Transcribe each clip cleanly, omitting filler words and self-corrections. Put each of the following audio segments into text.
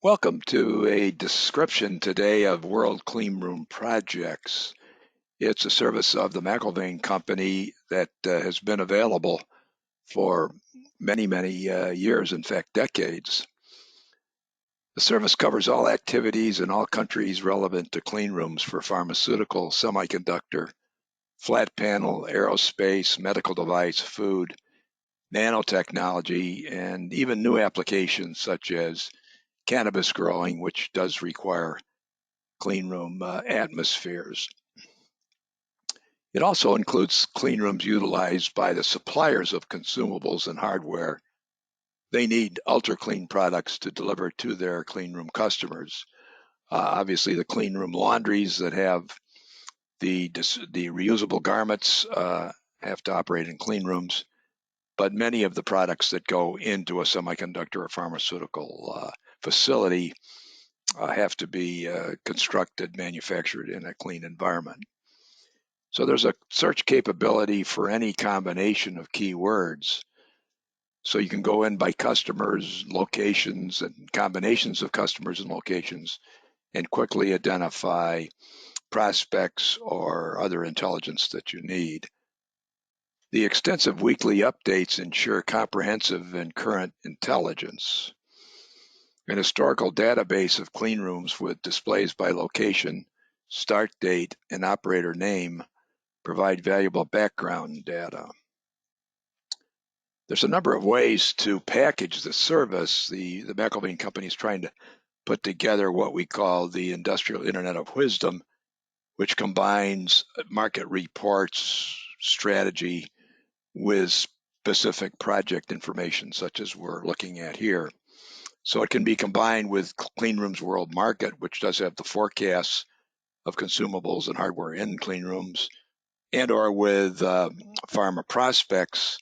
Welcome to a description today of World Cleanroom Projects. It's a service of the McIlvaine Company that has been available for many years, in fact, decades. The service covers all activities in all countries relevant to cleanrooms for pharmaceutical, semiconductor, flat panel, aerospace, medical device, food, nanotechnology, and even new applications such as cannabis growing, which does require cleanroom atmospheres. It also includes cleanrooms utilized by the suppliers of consumables and hardware. They need ultra clean products to deliver to their cleanroom customers. Obviously, the cleanroom laundries that have the reusable garments have to operate in cleanrooms, but many of the products that go into a semiconductor or pharmaceutical facility have to be constructed, manufactured in a clean environment. So there's a search capability for any combination of keywords. So you can go in by customers, locations, and combinations of customers and locations and quickly identify prospects or other intelligence that you need. The extensive weekly updates ensure comprehensive and current intelligence. An historical database of cleanrooms with displays by location, start date, and operator name provide valuable background data. There's a number of ways to package the service. The McIlvaine Company is trying to put together what we call the Industrial Internet of Wisdom, which combines market reports, strategy with specific project information, such as we're looking at here. So it can be combined with Cleanrooms World Market, which does have the forecasts of consumables and hardware in cleanrooms, and or with Pharma Projects,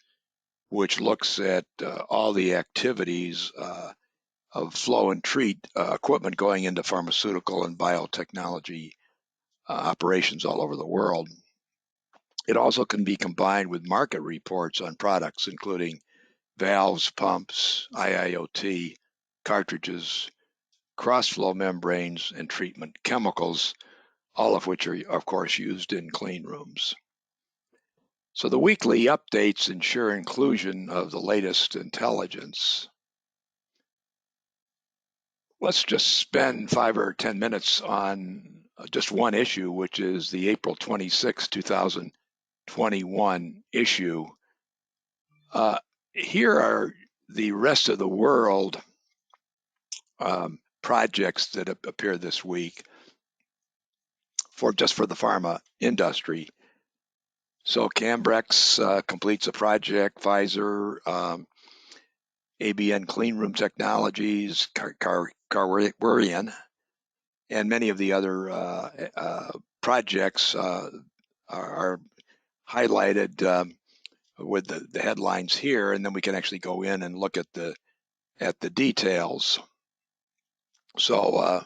which looks at all the activities of flow and treat equipment going into pharmaceutical and biotechnology operations all over the world. It also can be combined with market reports on products, including valves, pumps, IIoT, cartridges, cross-flow membranes, and treatment chemicals, all of which are, of course, used in clean rooms. So the weekly updates ensure inclusion of the latest intelligence. Let's just spend 5 or 10 minutes on just one issue, which is the April 26, 2021 issue. Here are the rest of the world projects that appear this week for the pharma industry. So Cambrex completes a project, Pfizer, ABN Cleanroom Technologies, Carwarian, and many of the other projects are highlighted with the headlines here, and then we can actually go in and look at the details. So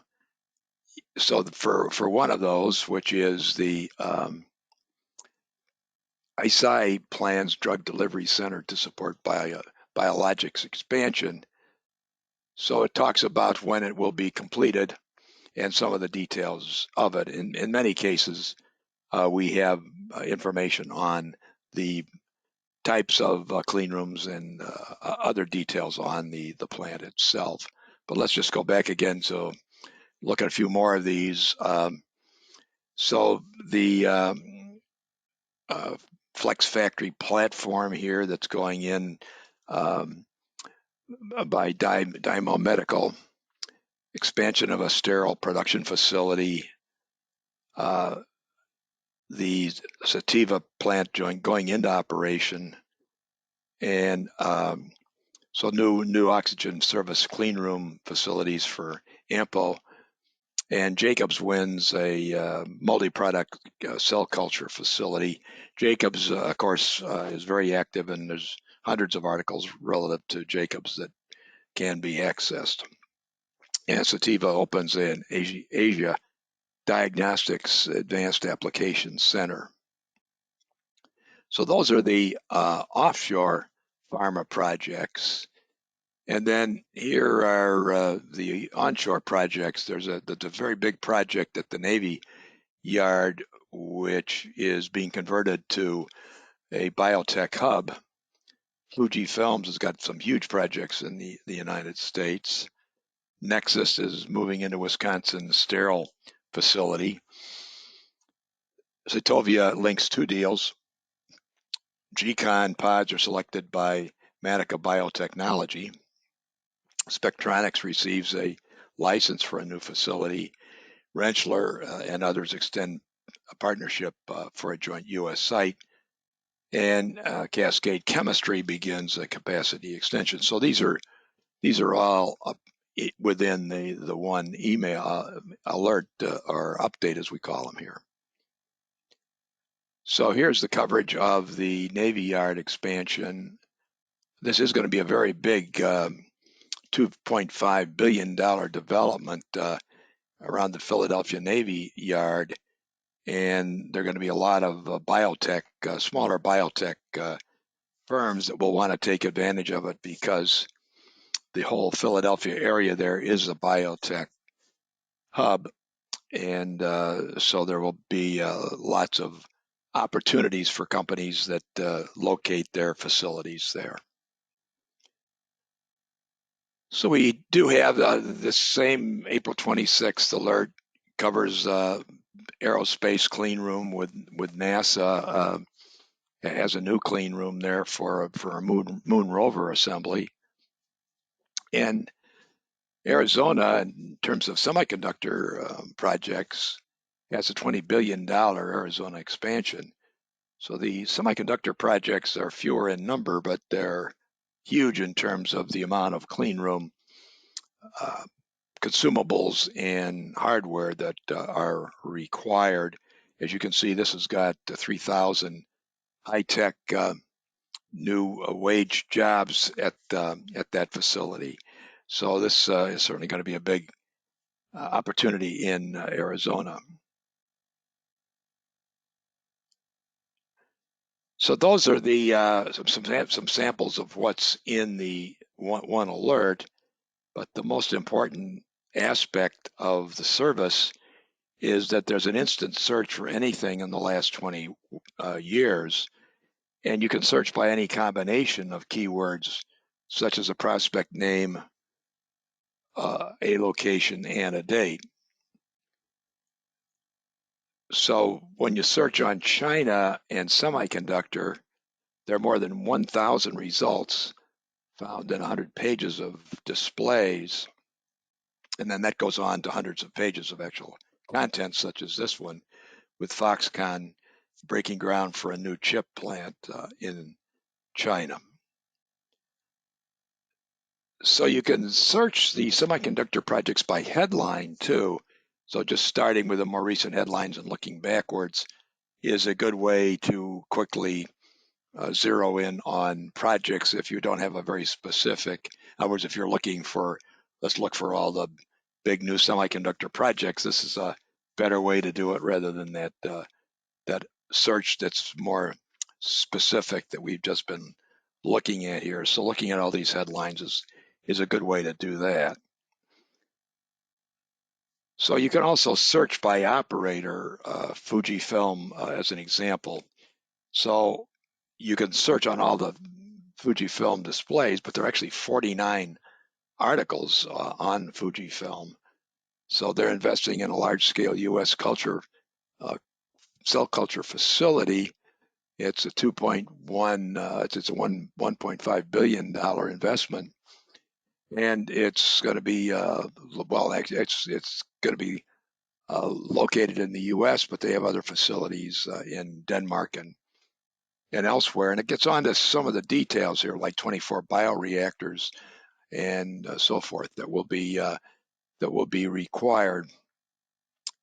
for one of those, which is the ISI plans drug delivery center to support biologics expansion. So it talks about when it will be completed and some of the details of it. In many cases, we have information on the types of clean rooms and other details on the plant itself. But let's just go back again to look at a few more of these. So the Flex Factory platform here that's going in by Dymo Medical, expansion of a sterile production facility, the Sativa plant going into operation, and so new oxygen service clean room facilities for Ampo, and Jacobs wins a multi-product cell culture facility. Jacobs, of course, is very active, and there's hundreds of articles relative to Jacobs that can be accessed. And Sativa opens in Asia Diagnostics Advanced Applications Center. So those are the offshore pharma projects. And then here are the onshore projects. There's a very big project at the Navy Yard, which is being converted to a biotech hub. Fujifilm has got some huge projects in the United States. Nexus is moving into Wisconsin sterile facility. Zetovia links 2 deals. GCON pods are selected by Manica Biotechnology. Spectronics receives a license for a new facility. Rentschler and others extend a partnership for a joint U.S. site. And Cascade Chemistry begins a capacity extension. So these are all within the one email alert or update, as we call them here. So here's the coverage of the Navy Yard expansion. This is going to be a very big $2.5 billion development around the Philadelphia Navy Yard. And there are going to be a lot of biotech, smaller biotech firms that will want to take advantage of it because the whole Philadelphia area there is a biotech hub. And so there will be lots of opportunities for companies that locate their facilities there. So we do have this same April 26th alert covers aerospace clean room with NASA has a new clean room there for a moon rover assembly. And Arizona, in terms of semiconductor projects, has a $20 billion Arizona expansion. So the semiconductor projects are fewer in number, but they're huge in terms of the amount of clean room consumables and hardware that are required. As you can see, this has got 3,000 high-tech new wage jobs at that facility. So this is certainly going to be a big opportunity in Arizona. So those are the some samples of what's in the one alert. But the most important aspect of the service is that there's an instant search for anything in the last 20 years. And you can search by any combination of keywords, such as a prospect name, a location, and a date. So when you search on China and semiconductor, there are more than 1,000 results found in 100 pages of displays. And then that goes on to hundreds of pages of actual content, such as this one, with Foxconn breaking ground for a new chip plant in China. So you can search the semiconductor projects by headline too. So just starting with the more recent headlines and looking backwards is a good way to quickly zero in on projects if you don't have a very specific. In other words, if you're looking for, let's look for all the big new semiconductor projects, this is a better way to do it rather than that search that's more specific that we've just been looking at here. So looking at all these headlines is a good way to do that. So you can also search by operator, Fujifilm as an example. So you can search on all the Fujifilm displays, but there are actually 49 articles on Fujifilm. So they're investing in a large-scale U.S. cell culture facility. It's a 2.1, it's a $1.5 billion investment, and it's going to be it's going to be located in the U.S., but they have other facilities in Denmark and elsewhere. And it gets on to some of the details here, like 24 bioreactors and so forth that will be required.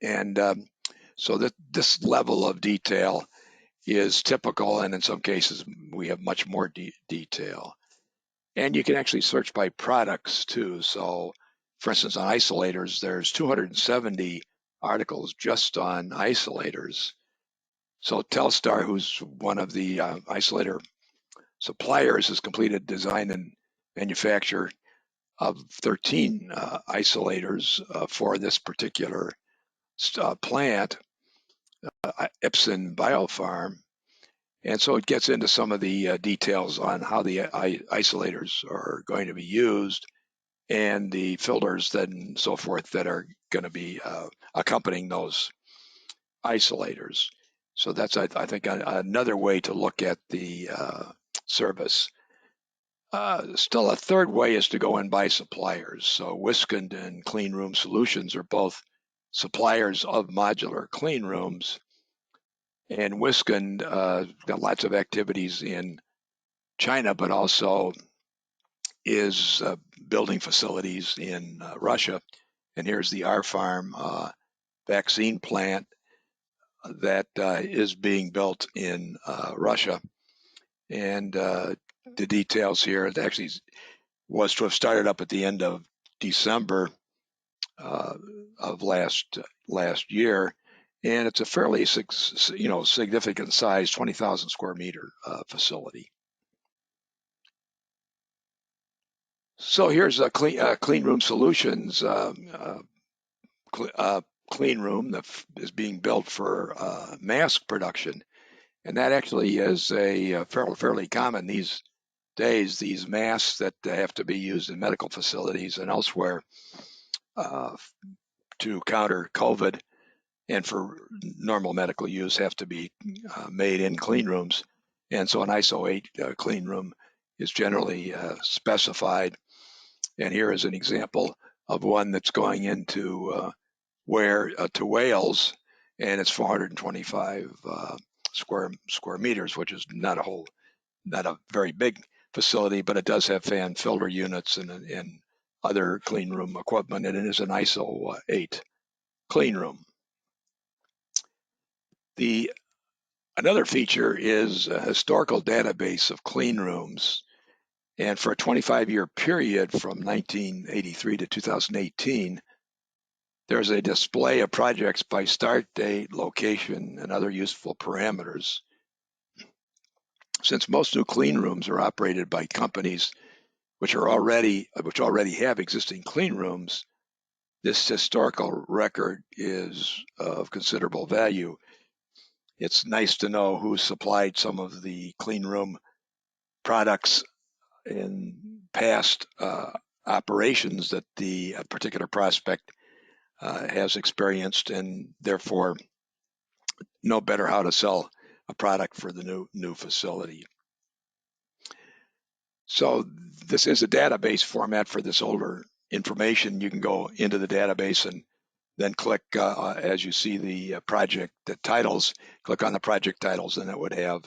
And so that this level of detail is typical, and in some cases we have much more detail. And you can actually search by products too. So, for instance, on isolators, there's 270 articles just on isolators. So Telstar, who's one of the isolator suppliers, has completed design and manufacture of 13 isolators for this particular plant, Ipsen Biofarm. And so it gets into some of the details on how the isolators are going to be used and the filters and so forth that are going to be accompanying those isolators. So that's, I think, another way to look at the service. Still, a third way is to go and buy suppliers. So Wiscond and Cleanroom Solutions are both suppliers of modular clean rooms. And Wiscond got lots of activities in China, but also is building facilities in Russia. And here's the R-Farm vaccine plant that is being built in Russia. And the details here, it actually was to have started up at the end of December of last year, and it's a fairly significant size, 20,000 square meter facility. So here's a clean room solutions clean room that is being built for mask production, and that actually is a fairly common these days. These masks that have to be used in medical facilities and elsewhere to counter COVID and for normal medical use have to be made in clean rooms. And so an ISO 8 clean room is generally specified. And here is an example of one that's going into to Wales, and it's 425 square meters, which is not a very big facility, but it does have fan filter units and other clean room equipment, and it is an ISO 8 clean room. Another feature is a historical database of clean rooms. And for a 25-year period from 1983 to 2018, there's a display of projects by start date, location, and other useful parameters. Since most new clean rooms are operated by companies which already have existing clean rooms, this historical record is of considerable value. It's nice to know who supplied some of the clean room products in past operations that the particular prospect has experienced, and therefore know better how to sell a product for the new facility. So this is a database format for this older information. You can go into the database and then click, as you see the project titles, click on the project titles, and it would have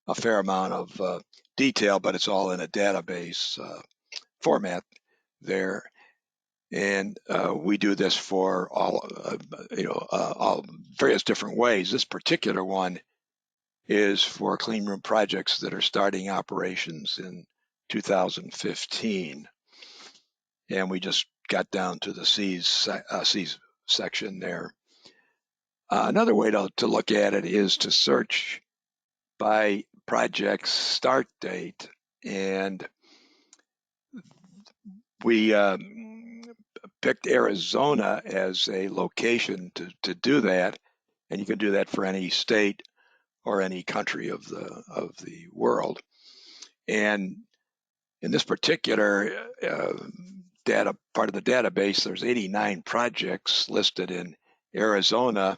a fair amount of detail, but it's all in a database format there. And we do this for all various different ways. This particular one is for Cleanroom Projects that are starting operations in 2015. And we just got down to the C's section there. Another way to look at it is to search by project start date. And we picked Arizona as a location to do that. And you can do that for any state or any country of the world. And in this particular part of the database, there's 89 projects listed in Arizona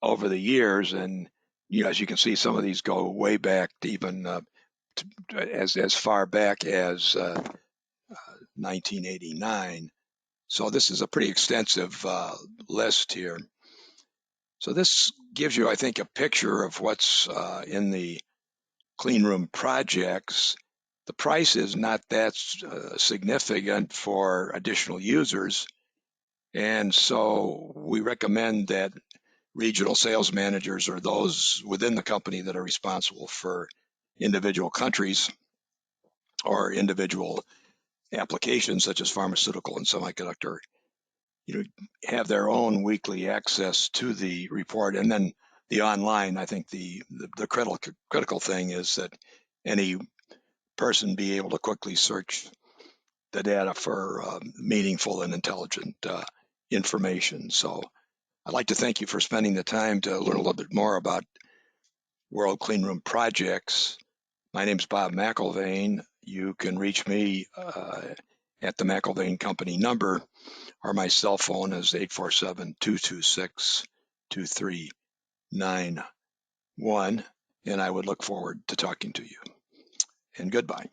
over the years, and as you can see, some of these go way back to even as far back as 1989. So this is a pretty extensive list here. So this gives you, I think, a picture of what's in the Cleanroom Projects. The price is not that significant for additional users, and so we recommend that regional sales managers or those within the company that are responsible for individual countries or individual applications such as pharmaceutical and semiconductor, have their own weekly access to the report. And then the online, I think the critical thing is that any person be able to quickly search the data for meaningful and intelligent information. So I'd like to thank you for spending the time to learn a little bit more about World Cleanroom Projects. My name is Bob McIlvaine. You can reach me at the McIlvaine Company number, or my cell phone is 847-226-2391, and I would look forward to talking to you. And goodbye.